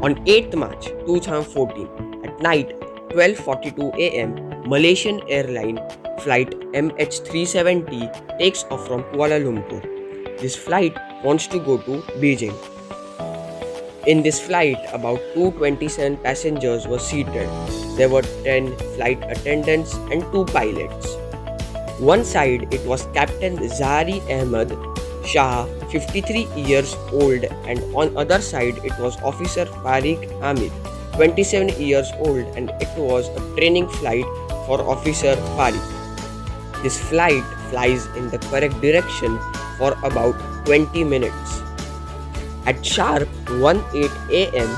On 8th March 2014, at night 12:42 am, Malaysian airline flight MH370 takes off from Kuala Lumpur. This flight wants to go to Beijing. In this flight, about 227 passengers were seated. There were 10 flight attendants and 2 pilots. One side it was Captain Zahari Ahmed Shah, 53 years old, and on other side it was Officer Farik Hamid, 27 years old, and it was a training flight for Officer Farik. This flight flies in the correct direction for about 20 minutes. At sharp 1:08 am,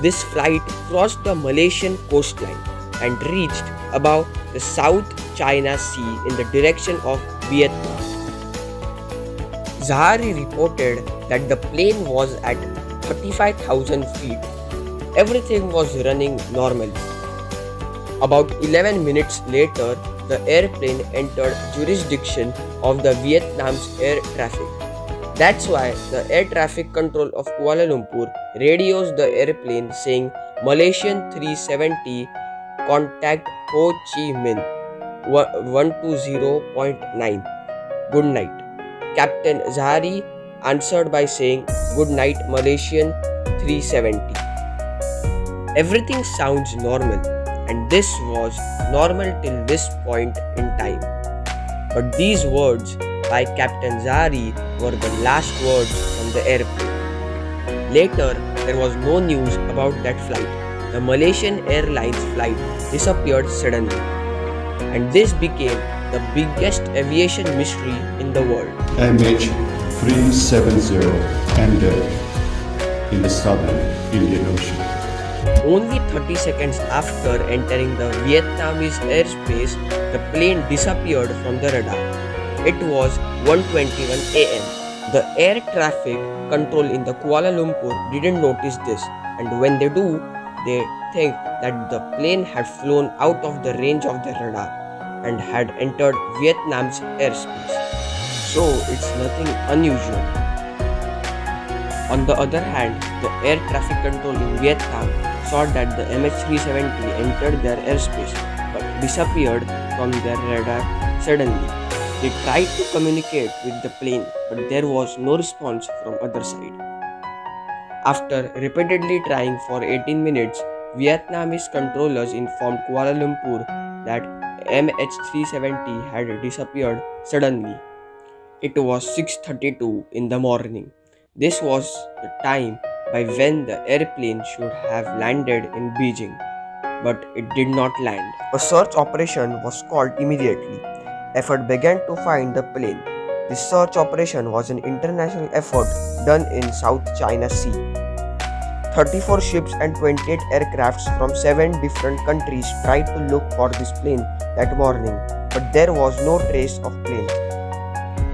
this flight crossed the Malaysian coastline and reached above the South China Sea in the direction of Vietnam. Zahari reported that the plane was at 35,000 feet. Everything was running normally. About 11 minutes later, the airplane entered jurisdiction of the Vietnam's air traffic. That's why the air traffic control of Kuala Lumpur radios the airplane saying Malaysian 370 contact Ho Chi Minh 120.9. Good night. Captain Zahari answered by saying good night Malaysian 370. Everything sounds normal, and this was normal till this point in time. But these words by Captain Zahari were the last words from the airplane. Later, there was no news about that flight. The Malaysian Airlines flight disappeared suddenly, and this became the biggest aviation mystery in the world. MH370 ended in the southern Indian Ocean. Only 30 seconds after entering the Vietnamese airspace, the plane disappeared from the radar. It was 1:21 am. The air traffic control in the Kuala Lumpur didn't notice this, and when they do, they think that the plane had flown out of the range of the radar and had entered Vietnam's airspace. So it's nothing unusual. On the other hand, the air traffic control in Vietnam saw that the MH370 entered their airspace but disappeared from their radar suddenly. They tried to communicate with the plane, but there was no response from other side. After repeatedly trying for 18 minutes, Vietnamese controllers informed Kuala Lumpur that MH370 had disappeared suddenly. It was 6:32 in the morning. This was the time by when the airplane should have landed in Beijing, but it did not land. A search operation was called immediately. Effort began to find the plane. This search operation was an international effort done in South China Sea. 34 ships and 28 aircrafts from 7 different countries tried to look for this plane that morning, but there was no trace of plane.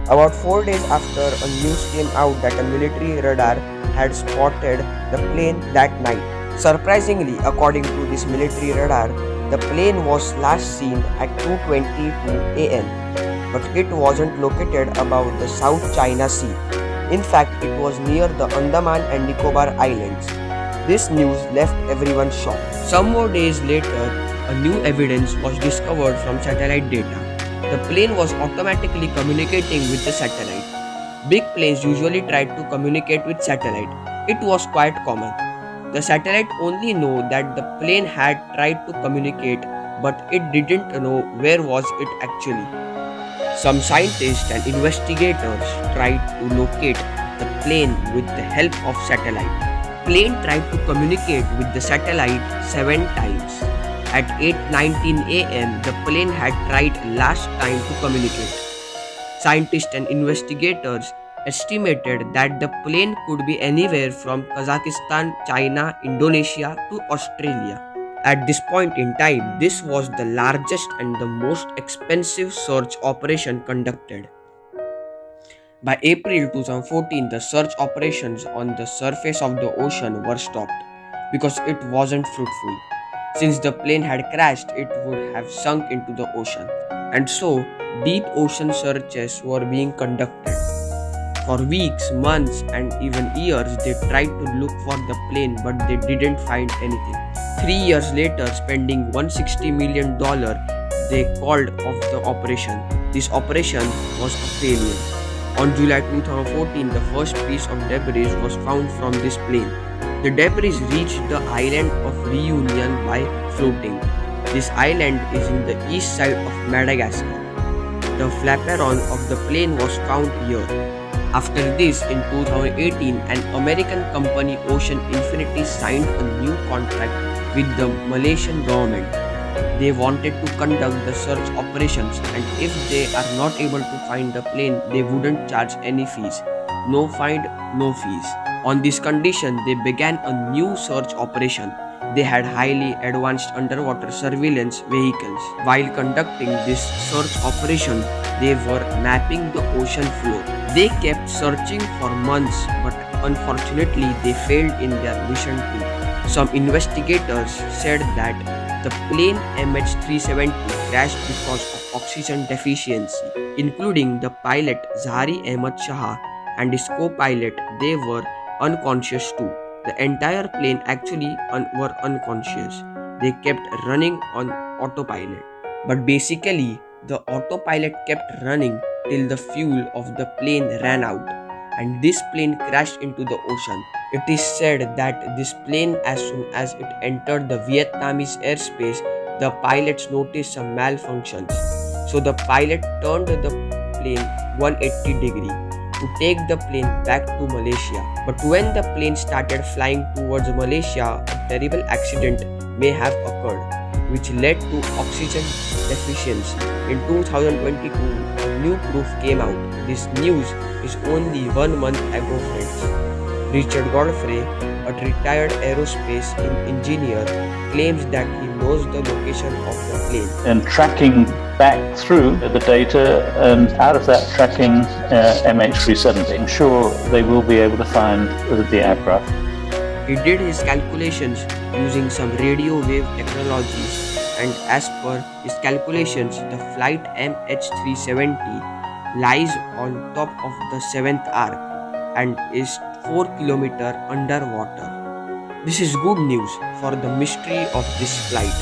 About 4 days after, a news came out that a military radar had spotted the plane that night. Surprisingly, according to this military radar, the plane was last seen at 2:22 am, but it wasn't located above the South China Sea. In fact, it was near the Andaman and Nicobar Islands. This news left everyone shocked. Some more days later, a new evidence was discovered from satellite data. The plane was automatically communicating with the satellite. Big planes usually tried to communicate with satellite. It was quite common. The satellite only knew that the plane had tried to communicate, but it didn't know where was it actually. Some scientists and investigators tried to locate the plane with the help of satellite. Plane tried to communicate with the satellite 7 times. At 8:19 am, the plane had tried last time to communicate. Scientists and investigators estimated that the plane could be anywhere from Kazakhstan, China, Indonesia to Australia. At this point in time, this was the largest and the most expensive search operation conducted. By April 2014, the search operations on the surface of the ocean were stopped because it wasn't fruitful. Since the plane had crashed, it would have sunk into the ocean, and so deep ocean searches were being conducted. For weeks, months, and even years, they tried to look for the plane, but they didn't find anything. 3 years later, spending $160 million, they called off the operation. This operation was a failure. On July 2014, the first piece of debris was found from this plane. The debris reached the island of Reunion by floating. This island is in the east side of Madagascar. The flaperon of the plane was found here. After this, in 2018, an American company, Ocean Infinity, signed a new contract with the Malaysian government. They wanted to conduct the search operations, and if they are not able to find the plane, they wouldn't charge any fees. No find, no fees. On this condition, they began a new search operation. They had highly advanced underwater surveillance vehicles. While conducting this search operation, they were mapping the ocean floor. They kept searching for months, but unfortunately, they failed in their mission too. Some investigators said that the plane MH370 crashed because of oxygen deficiency, including the pilot Zahari Ahmad Shah and his co-pilot. They were unconscious too. The entire plane actually were unconscious. They kept running on autopilot. But basically, the autopilot kept running till the fuel of the plane ran out, and this plane crashed into the ocean. It is said that this plane, as soon as it entered the Vietnamese airspace, the pilots noticed some malfunctions. So the pilot turned the plane 180 degrees to take the plane back to Malaysia. But when the plane started flying towards Malaysia, a terrible accident may have occurred, which led to oxygen deficiency. In 2022, a new proof came out. This news is only 1 month ago, friends. Richard Godfrey, a retired aerospace engineer, claims that he knows the location of the plane. And tracking back through the data, and out of that tracking MH370, I'm sure they will be able to find the aircraft. He did his calculations using some radio wave technologies, and as per his calculations, the flight MH370 lies on top of the 7th arc and is 4 kilometers underwater. This is good news for the mystery of this flight.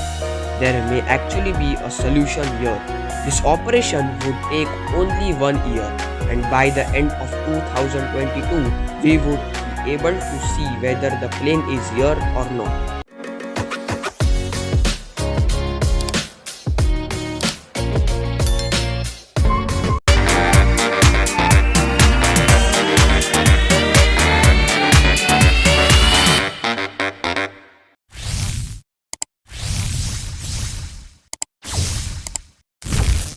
There may actually be a solution here. This operation would take only 1 year, and by the end of 2022, we would be able to see whether the plane is here or not.